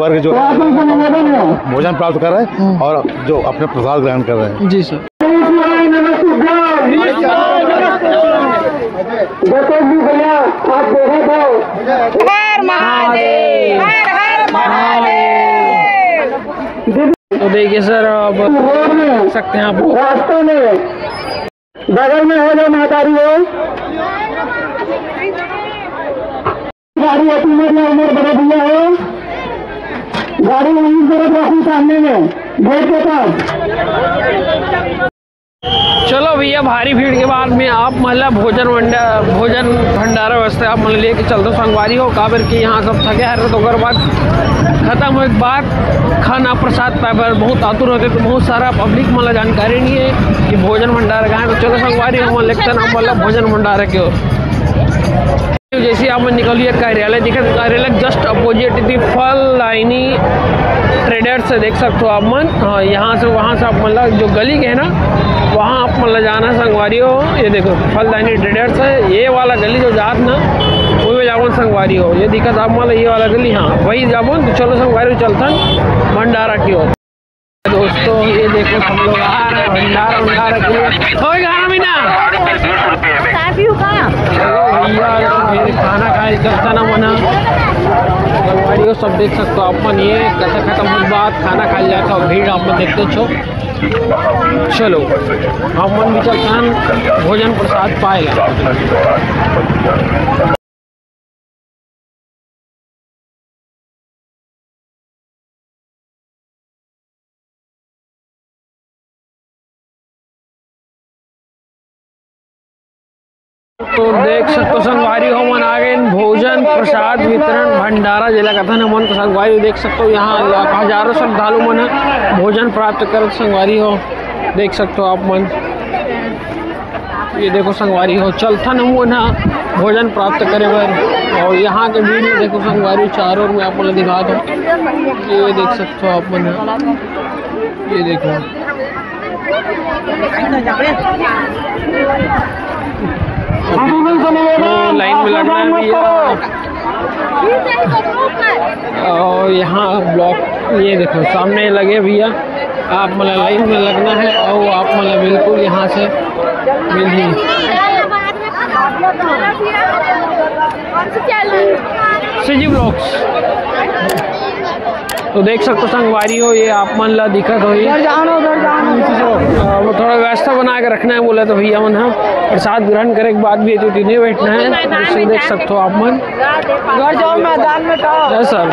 वर्ग जो भोजन प्राप्त कर रहे हैं और जो अपने प्रसाद ग्रहण कर रहे हैं। जी सर। तो देखिए सर, अब सकते हैं आप रास्ते में बगल में हो जाए महतारी हो गाड़ी अपनी उम्र बना दिया है, गाड़ी वहीं तरफ रखी सामने में गेट के पास। चलो भैया, भारी भीड़ के बाद में आप मतलब भोजन भंडारा व्यवस्था आप मतलब लेके चलते संगवारी हो काबर कि यहाँ सब थके हर तो अगर बात खत्म हो एक बात खाना प्रसाद पाए पर बहुत आतुर होते तो बहुत सारा पब्लिक मतलब जानकारी नहीं है कि भोजन भंडारा कहाँ है। तो चलो संगवारी हो लिखते ना मतलब भोजन भंडारा के हो। जैसे आप निकलिए कार्यालय दिखा, कार्यालय जस्ट अपोजिट थी फल लाइनी ट्रेडर्स से देख सकते हो आप मन। हाँ, यहाँ से वहाँ से आप मतलब जो गली के है ना वहाँ आप मतलब जाना संगवारी हो। ये देखो फल लाइनी ट्रेडर्स है, ये वाला गली जो जात ना वो में जाओ संगवारी हो। ये दिक्कत आप मतलब ये वाला गली, हाँ वही जाओ। तो चलो संगवारी चलतन भंडारा की ओर। दोस्तों ये देखो हम लोग आ रहे हैं भंडारा के लिए। गाना भी ना भैया फिर खाना खाए चलता ना मना संगवारी सब देख सकते हो अपन। ये कथा खत्म हो बात खाना खाई जाता है, भीड़ आप देखते छो। चलो हम मन भी चलता है भोजन प्रसाद पाएगा। तो देख सकते संगवारी हो मन आ गए भोजन प्रसाद वितरण भंडारा जिला कथन मन तो संगवारी देख सकते हो। यहाँ हजारों श्रद्धालु मन भोजन प्राप्त कर संगवारी हो देख सकते हो आप मन। ये देखो संगवारी हो चलथन मन भोजन प्राप्त करे बर। और यहाँ के वीडियो देखो संगवारी चारों में आप मन दिखा दो। ये देख सकते हो आप मन, ये देखो तो लाइन में लगना है भैया। और यहाँ ब्लॉक ये देखो सामने लगे भैया, आप मतलब लाइन में लगना है और आप मतलब बिल्कुल यहाँ से मिल ही। सीजी ब्लॉक्स तो देख सकते संगवारी हो। ये आप मन ला दिक्कत हुई, वो थोड़ा व्यवस्था बना के रखना है बोला तो भैया मन प्रसाद ग्रहण करे के बाद भी तो नहीं बैठना है। जिससे देख सकते हो आप मन घर जाओ मैदान में सर।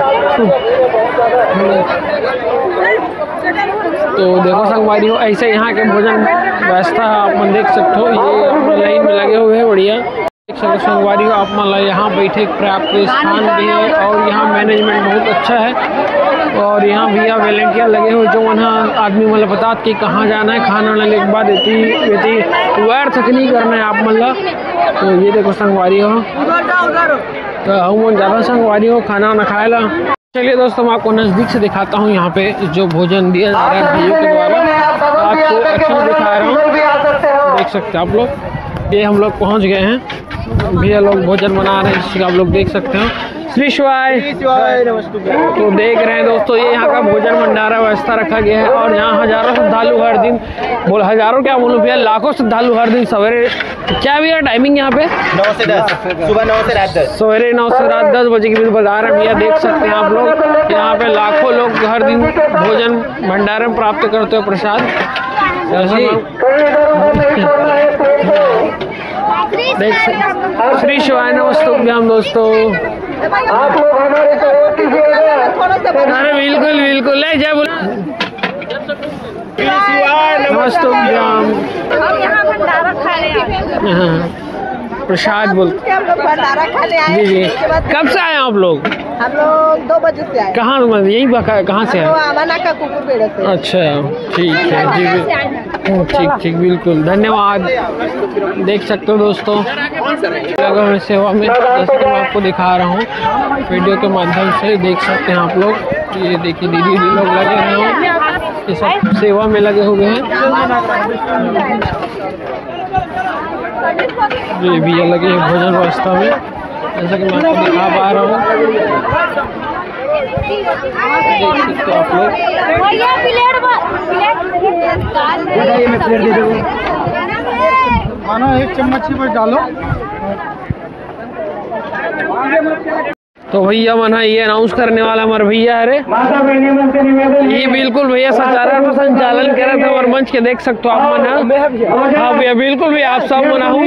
तो देखो संगवारी हो ऐसे यहाँ के भोजन व्यवस्था आप मन देख सकते हो। ये लाइन में लगे हुए हैं बढ़िया संगवारी हो। आप मतलब यहाँ बैठे प्राप्त स्थान भी है और यहाँ मैनेजमेंट बहुत अच्छा है। और यहाँ भैया वॉलंटियर लगे हुए जो वहाँ आदमी मतलब बता कि कहाँ जाना है, खाना लेने के बाद इतनी व्यर्थ नहीं करना है आप मतलब। तो ये देखो संगवारी हो तो हम ज़्यादा संगवारी हो खाना वाना खाए ला। चलिए दोस्तों मैं आपको नज़दीक से दिखाता हूँ यहाँ पे जो भोजन दिया जा रहा है भैया के द्वारा। आपको अच्छा दिखा रहा हूँ, देख सकते हैं आप लोग। ये हम लोग पहुँच गए हैं, भैया लोग भोजन बना रहे हैं जिसका आप लोग देख सकते हो। श्री शिवाय तो देख रहे हैं दोस्तों ये यहाँ का भोजन भंडारा व्यवस्था रखा गया है। और यहाँ हजारों श्रद्धालु हर दिन बोल हजारों क्या बोलूँ भैया लाखों श्रद्धालु हर दिन सवेरे क्या भैया टाइमिंग यहाँ पे 9 से 10 सुबह 9 से रात 10 सवेरे 9 से रात 10 बजे के बीच बता रहे हैं भैया देख सकते हैं आप लोग। यहाँ पे लाखों लोग हर दिन भोजन भंडारा में प्राप्त करते हो प्रसाद। श्री शिवाय नमस्तुभ्याम दोस्तों। आप लोग हमारे सहयोग कीजिएगा। अरे बिल्कुल बिल्कुल ले जय बोल नमस्तुभ्याम। हम यहाँ भंडारा खाने हाँ प्रसाद बोलते हम लोग भंडारा खाने आए। जी जी कब से आए आप लोग? हम लोग 2 बजे से आए। कहाँ यही कहाँ से आए? आवाना का कुकुरपेड़ से। अच्छा ठीक है जी ठीक ठीक बिल्कुल धन्यवाद। देख सकते हो दोस्तों जगह में सेवा में जैसे कि मैं आपको दिखा रहा हूँ वीडियो के माध्यम से देख सकते हैं आप लोग। ये देखिए दीदी लोग लगे हैं, ये सब सेवा में लगे हुए हैं। ये भैया लगे हैं भोजन व्यवस्था में जैसा कि मैं आपको दिखा पा रहा हूँ। आप लोग खाना एक चम्मच ही बस डालो। तो भैया मना ये अनाउंस करने वाला हमारे भैया अरे ये बिल्कुल भैया सचारा तो संचालन कर रहे थे और मंच के देख सकते हो आप मना। हाँ भैया बिल्कुल भैया आप सब मना हूँ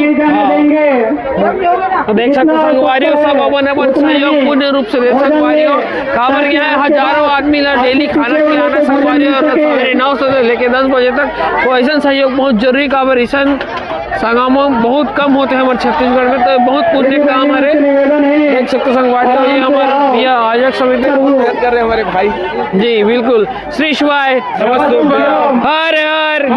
तो देख सकते संगवारी हो सब अपन अपन सहयोग पूर्ण रूप से देख संगवारी हो काबर यहाँ हजारों आदमी ला डेली खाना खिलाना संगवारी और 9 से लेके 10 बजे तक तो ऐसा सहयोग बहुत जरूरी काबर ऐसा संगमों बहुत कम होते हैं हमारे छत्तीसगढ़ में तो बहुत पुण्य काम है देख सकते संगवारी हो। ये हमारे भैया आयोजक समिति कर रहे हमारे भाई जी बिल्कुल श्री शिवाय हर हर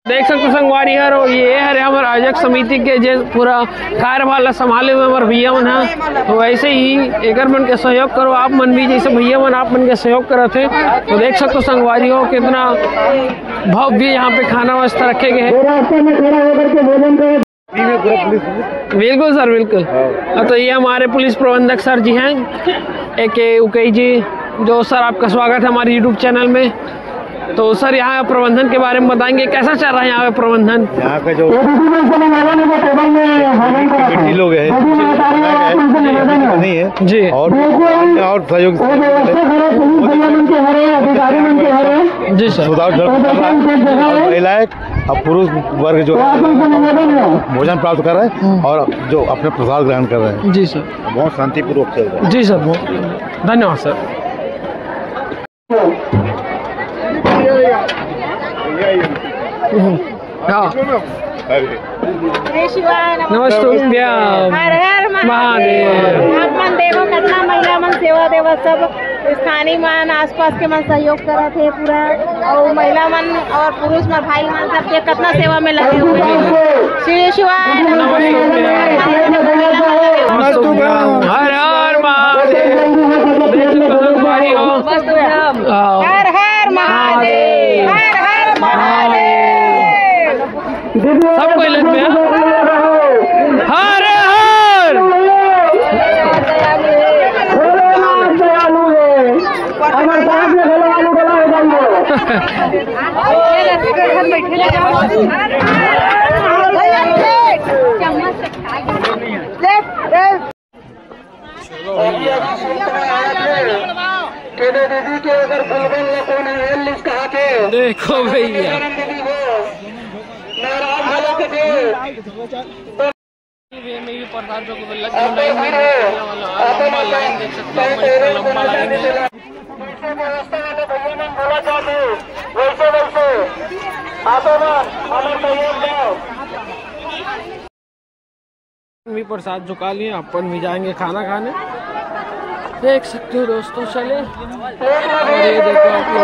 देख सकते संगवारी हर ये हर हमारे आयोजक समिति के जो पूरा कार्यभार संभाले हुए हमारे भैया मन है तो वैसे ही एक मन के सहयोग करो आप मन भी जैसे भैया मन आप मन के सहयोग करते थे तो देख सकते संगवारी हो कितना भव्य यहाँ पे खाना व्यवस्था रखे गए हैं। बिल्कुल सर बिल्कुल। तो ये हमारे पुलिस प्रबंधक सर जी हैं एक उकई जी जो सर आपका स्वागत है हमारे यूट्यूब चैनल में। तो सर यहाँ प्रबंधन के बारे में बताएंगे कैसा चल रहा है यहाँ पे प्रबंधन। यहाँ का जो लोग हैं नहीं है जी और सहयोग जी सर सुधार महिलाएं अब पुरुष वर्ग जो भोजन प्राप्त कर रहे हैं और जो अपने प्रसाद ग्रहण कर रहे हैं जी सर बहुत शांतिपूर्वक चल रहा है। जी सर बहुत धन्यवाद सर। हाँ नमस्ते हर हर महादेव। आप मन देखो कितना महिला मन सेवा देवा सब स्थानीय मन आसपास के मन सहयोग करा थे पूरा और महिला मन और पुरुष मन भाई मन सब के कितना सेवा में लगे हुए हैं। श्री शिवाय हर हर महादेव। हर हर महादेव हर हर महादेव सब कोई लग गया हर हर देखो भैया में भी पदार्थों को लंबा लाइन देख सकते हो लंबा लाइन है। भी प्रसाद झुका लिए अपन भी जाएंगे खाना खाने देख सकते हो दोस्तों चले और ये देखो आप लोग